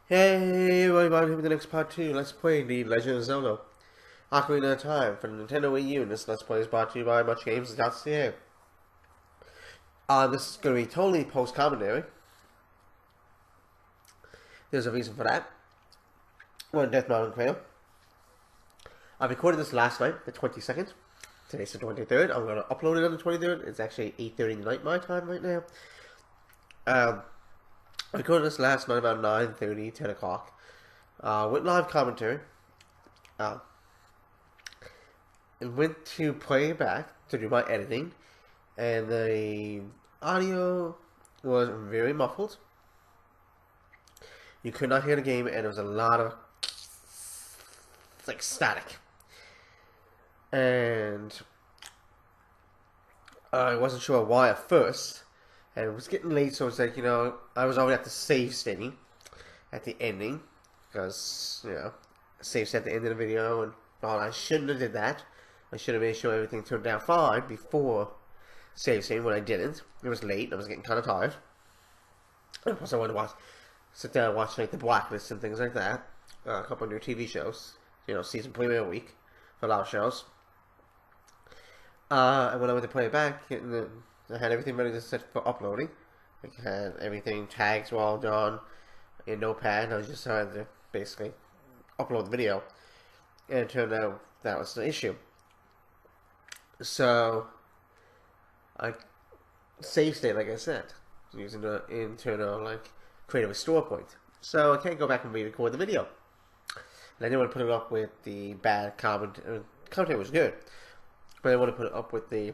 Hey everybody, welcome to the next part 2. Let's play The Legend of Zelda Ocarina of Time for the Nintendo Wii U. And this Let's Play is brought to you by MuchGames.ca. This is going to be totally post-commentary. There's a reason for that. We're in Death Mountain Cradle. I recorded this last night, the 22nd. Today's the 23rd. I'm going to upload it on the 23rd. It's actually 8:30 at night my time right now. I recorded this last night about 9:30, 10 o'clock. With live commentary. And went to play it back to do my editing. And the audio was very muffled. You could not hear the game, and there was a lot of static. And I wasn't sure why at first. And it was getting late, so it's like, I was already at the save state at the ending. Because, save state at the end of the video, and I shouldn't have did that. I should have made sure everything turned out fine before save state when I didn't. It was late, and I was getting kind of tired. And plus I wanted to sit down and watch like The Blacklist and things like that. A couple of new TV shows. Season premiere week for a lot of shows. And when I went to play it back, I had everything ready to set for uploading. I had everything, tags were all done in Notepad. I was just trying to basically upload the video. And it turned out that was the issue. So, I save state, like I said, using the internal, creative restore point. So, I can't go back and re-record the video. And I didn't want to put it up with the bad comment. Content was good. But I didn't want to put it up with the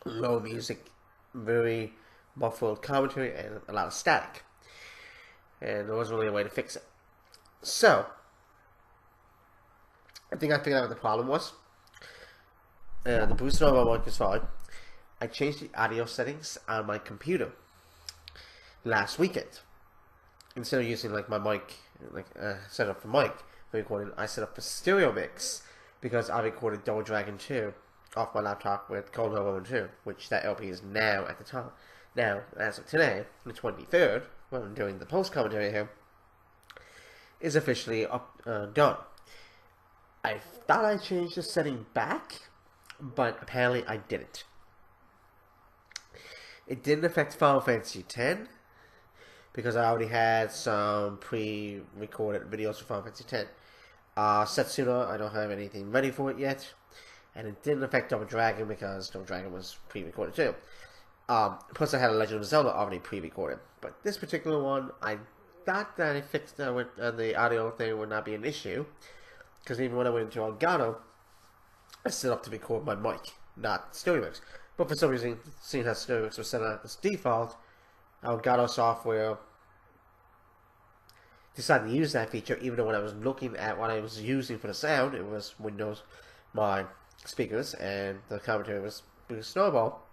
low music, very muffled commentary, and a lot of static. And there wasn't really a way to fix it. So, I think I figured out what the problem was. The boost on my mic is fine. I changed the audio settings on my computer last weekend. Instead of using my mic, set up for mic for recording, I set up for stereo mix because I recorded Double Dragon 2 off my laptop with Cold Harbor 2, which that LP is now at the top. Now, as of today, the 23rd, when I'm doing the post commentary here, is officially done. I thought I changed the setting back, but apparently I didn't. It didn't affect Final Fantasy X, because I already had some pre-recorded videos for Final Fantasy X. Setsuna, I don't have anything ready for it yet. And it didn't affect Double Dragon because Double Dragon was pre-recorded too. Plus I had a Legend of Zelda already pre-recorded. But this particular one, I thought that I fixed the audio thing would not be an issue. Because even when I went into Elgato, I set up to record my mic, not stereo mix. But for some reason, seeing how stereo mix was set up as default, Elgato software decided to use that feature, even though when I was looking at what I was using for the sound, it was Windows, my speakers, and the commentary was Boost Snowball.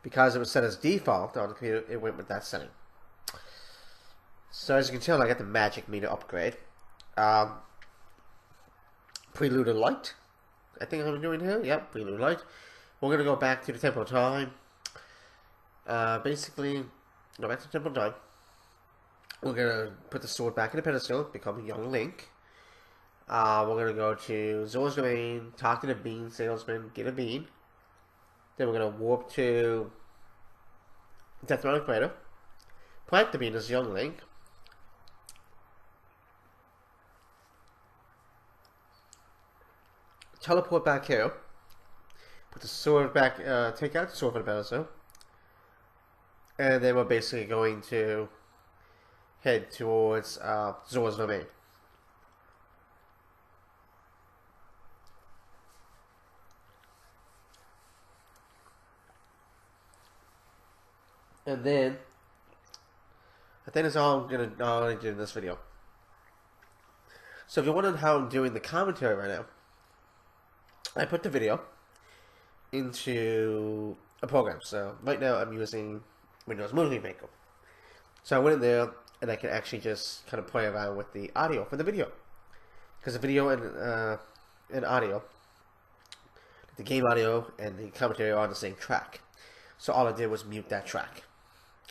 Because it was set as default on the computer, it went with that setting. So as you can tell, I got the Magic Meter upgrade. Prelude of Light, I think I'm doing here. Yep, Prelude of Light. We're going to go back to the Temple of Time. Basically, go back to the Temple of Time. We're going to put the sword back in the pedestal, become a young Link. We're going to go to Zora's Domain, talk to the bean salesman, get a bean. Then we're going to warp to Death Mountain Crater, plant the bean as young Link. Teleport back here. Put the sword back, take out the sword from the pedestal. And then we're basically going to head towards Zora's Domain. And then, I think that's all I'm going to do in this video. So if you're wondering how I'm doing the commentary right now, I put the video into a program. So right now I'm using Windows Movie Maker. So I went in there and I can actually just kind of play around with the audio for the video. Because the video and audio, the game audio and the commentary are on the same track. So all I did was mute that track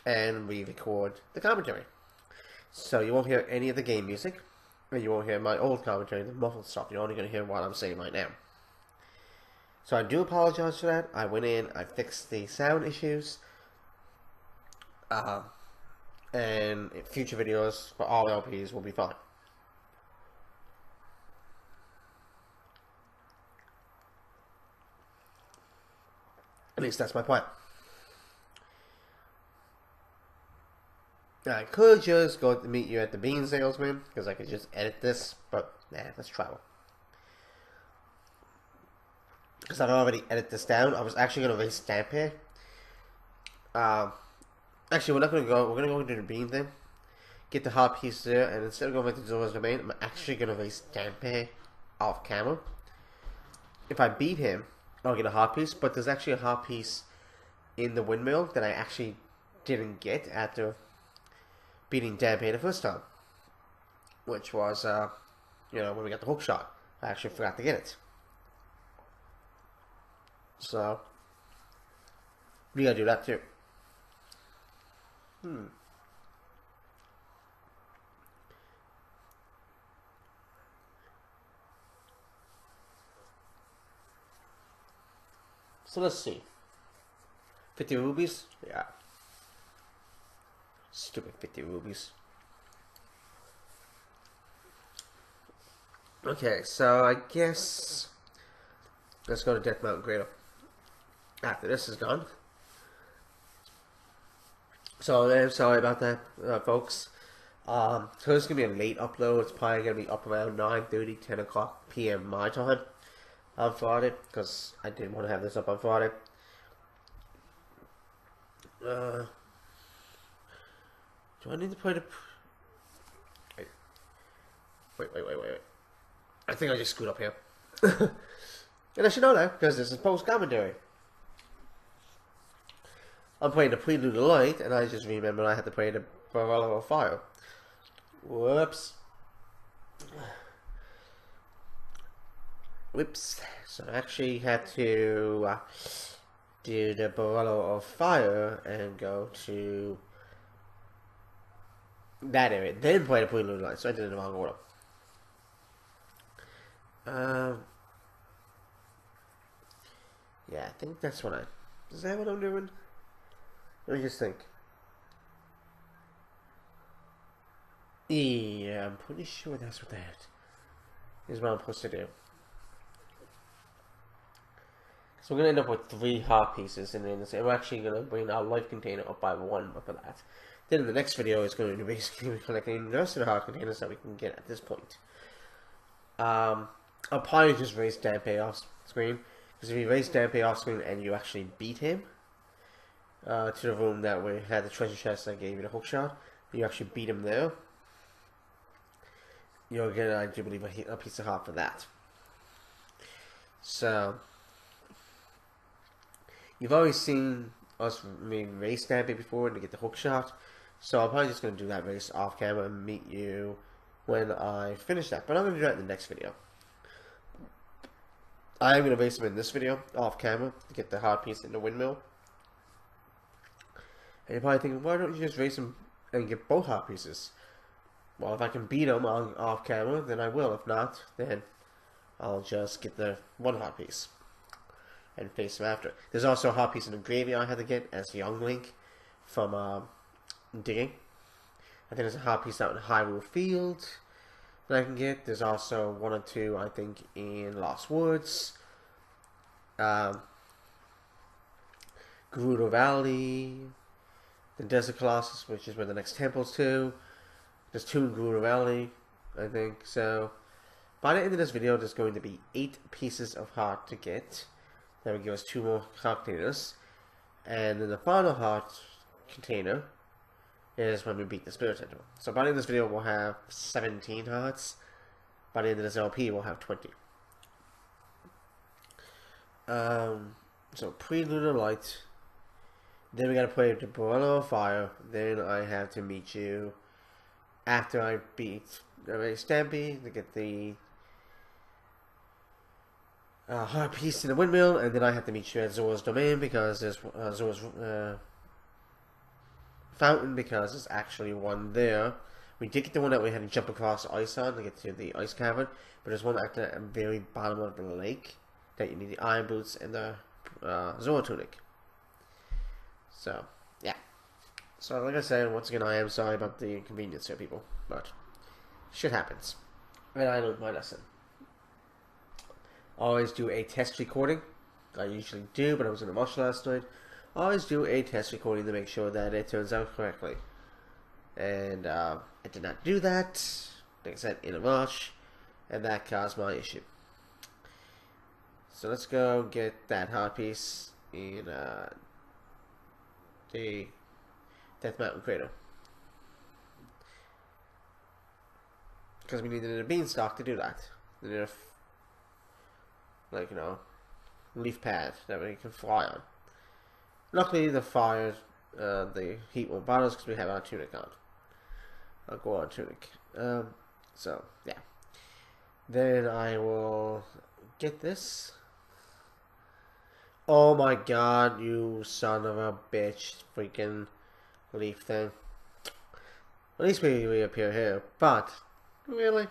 and re-record the commentary. So you won't hear any of the game music, and you won't hear my old commentary, the muffled stuff. You're only going to hear what I'm saying right now. So I do apologize for that. I went in, I fixed the sound issues, and future videos for all LPs will be fine. At least that's my plan. Now, I could just go to meet you at the bean salesman, because I could just edit this, but nah, let's travel. Because I've already edited this down. I was actually going to race Stamp here. Actually, we're not going to go. We're going to go into the bean thing, get the hot piece there, and instead of going back to Zora's Domain, I'm actually going to race Stamp off camera. If I beat him, I'll get a hot piece, but there's actually a hot piece in the windmill that I actually didn't get after beating Dampé the first time, which was, when we got the hook shot. I actually forgot to get it. So, we gotta do that too. So let's see. 50 rubies? Yeah. Stupid 50 rubies. Okay, so I guess let's go to Death Mountain Crater after this is done. So I'm sorry about that, folks. So this is going to be a late upload. It's probably going to be up around 9:30, 10 o'clock p.m. my time on Friday, because I didn't want to have this up on Friday. Do I need to play the... Wait. I think I just screwed up here. And I should know that, because this is post-commentary. I'm playing the Prelude of Light, and I just remembered I had to play the Barrel of Fire. Whoops. So I actually had to do the Barrel of Fire and go to that area, then play the Prelude of Light, so I did it in the wrong order. Yeah, I think that's what is that what I'm doing? Let me just think. Yeah, I'm pretty sure that's what that is what I'm supposed to do. So we're going to end up with 3 heart pieces, and then we're actually going to bring our life container up by 1 for that. Then in the next video is going to basically be collecting the rest of the heart containers that we can get at this point. I'll probably just race Dampé off screen, because if you race Dampé off screen and you actually beat him to the room that we had the treasure chest that gave you the hook shot, you actually beat him there, you'll get, I do believe, a piece of heart for that. So, you've always seen us race Dampé before to get the hook shot, so I'm probably just going to do that race off camera and meet you when I finish that. But I'm going to do that in the next video. I'm going to race him in this video off camera to get the heart piece in the windmill. And you're probably thinking, why don't you just race him and get both heart pieces? Well, if I can beat him off camera, then I will. If not, then I'll just get the 1 heart piece and face him after. There's also a heart piece in the graveyard I had to get as Young Link from digging. I think there's a heart piece out in Hyrule Field that I can get. There's also 1 or 2, I think, in Lost Woods. Gerudo Valley. The Desert Colossus, which is where the next temple's to. There's 2 in Gerudo Valley, I think. So, by the end of this video, there's going to be 8 pieces of heart to get. That would give us 2 more heart containers. And then the final heart container is when we beat the Spirit Center. So by the end of this video, we'll have 17 hearts. By the end of this LP, we'll have 20. So Prelude of Light. Then we gotta play the Barrel of Fire. Then I have to meet you after I beat Stampy to get the heart piece in the windmill, and then I have to meet you at Zora's Domain because there's Zora's fountain, because there's actually one there We did get the one that we had to jump across the ice on to get to the ice cavern, but there's one at the very bottom of the lake that you need the iron boots and the Zora tunic. So, yeah. So, like I said, once again, I am sorry about the inconvenience here, people, but shit happens. And I learned my lesson. Always do a test recording. I usually do, but I was in a rush last night. Always do a test recording to make sure that it turns out correctly. And I did not do that, like I said, in a rush, and that caused my issue. So let's go get that heart piece in the Death Mountain Crater. Because we needed a beanstalk to do that. We needed a, like, you know, leaf pad that we can fly on. Luckily, the fire, the heat won't bother us because we have our tunic on. I'll go on tunic. So, yeah. Then I will get this. Oh my god, you son of a bitch. Freaking leaf thing. At least we reappear here. But, really?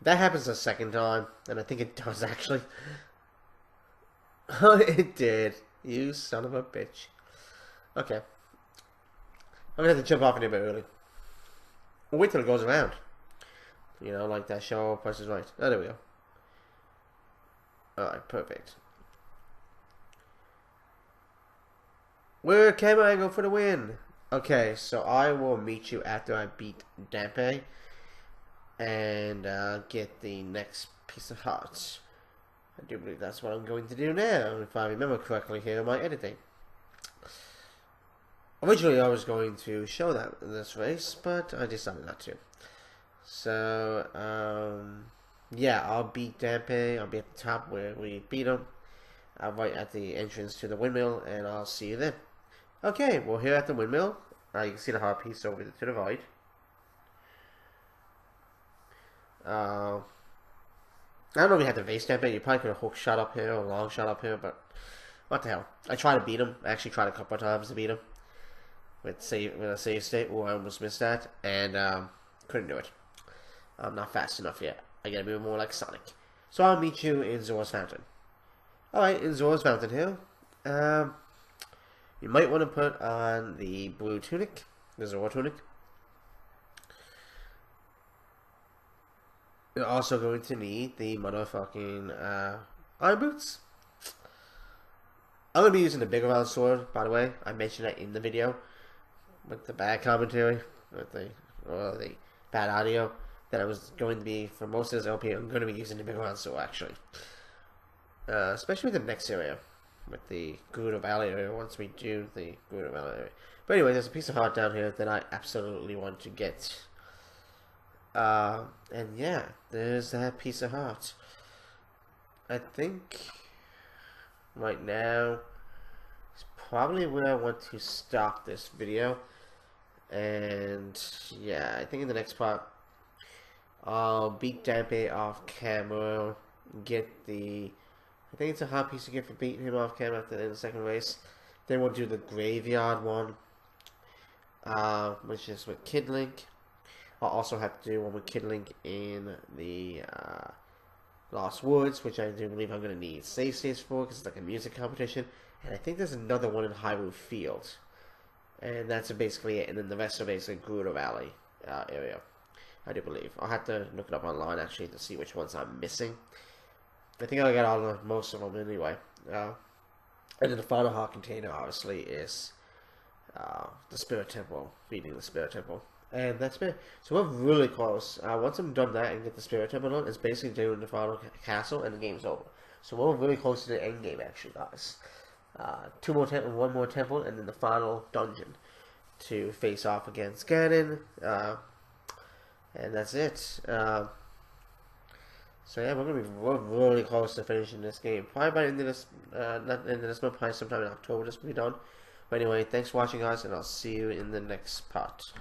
That happens a second time. And I think it does, actually. It did. You son of a bitch. Okay. I'm gonna have to jump off in a bit early. We'll wait till it goes around. You know, like that show, Price is Right. Oh, there we go. Alright, perfect. Weird camera angle for the win. Okay, so I will meet you after I beat Dampe. And get the next piece of heart. I do believe that's what I'm going to do now, if I remember correctly here in my editing. Originally, I was going to show that in this race, but I decided not to. So, yeah, I'll beat Dampe. I'll be at the top where we beat him. Right at the entrance to the windmill, and I'll see you then. Okay, well, here at the windmill, you can see the heart piece over to the right. I don't know if we had the vase stamp it. You probably could have hook shot up here or long shot up here, but what the hell. I tried to beat him. I actually tried a couple of times to beat him with a save state. Oh, I almost missed that, and couldn't do it. I'm not fast enough yet. I gotta be more like Sonic. So I'll meet you in Zora's Fountain. Alright, in Zora's Fountain here. You might want to put on the blue tunic, the Zora tunic. You're also going to need the motherfucking iron boots. I'm going to be using the bigger round sword, by the way. I mentioned that in the video with the bad commentary, with the bad audio, that I was going to be, for most of this LP, I'm going to be using the bigger round sword, actually. Especially the next area, with the Gerudo Valley area, once we do the Gerudo Valley area. But anyway, there's a piece of heart down here that I absolutely want to get. And yeah, there's that piece of heart. I think right now is probably where I want to stop this video. And yeah, I think in the next part I'll beat Dampe off camera, get the, I think it's a hot piece to get for beating him off camera after the second race. Then we'll do the graveyard one, which is with Kid Link. I'll also have to do one with Kid Link in the Lost Woods, which I do believe I'm going to need save states for, because it's like a music competition. And I think there's another one in Hyrule Field. And that's basically it. And then the rest are basically Gerudo Valley area, I do believe. I'll have to look it up online, actually, to see which ones I'm missing. I think I got most of them anyway. And then the final heart container, obviously, is the Spirit Temple, beating the Spirit Temple. And that's it. So we're really close. Once I'm done that and get the Spirit Temple done, it's basically doing the final castle and the game's over. So we're really close to the end game, actually, guys. Two more temple, one more temple, and then the final dungeon to face off against Ganon. And that's it. So yeah, we're really close to finishing this game. Probably by the end of this, not the end of this month, probably sometime in October this will be done. But anyway, thanks for watching, guys, and I'll see you in the next part.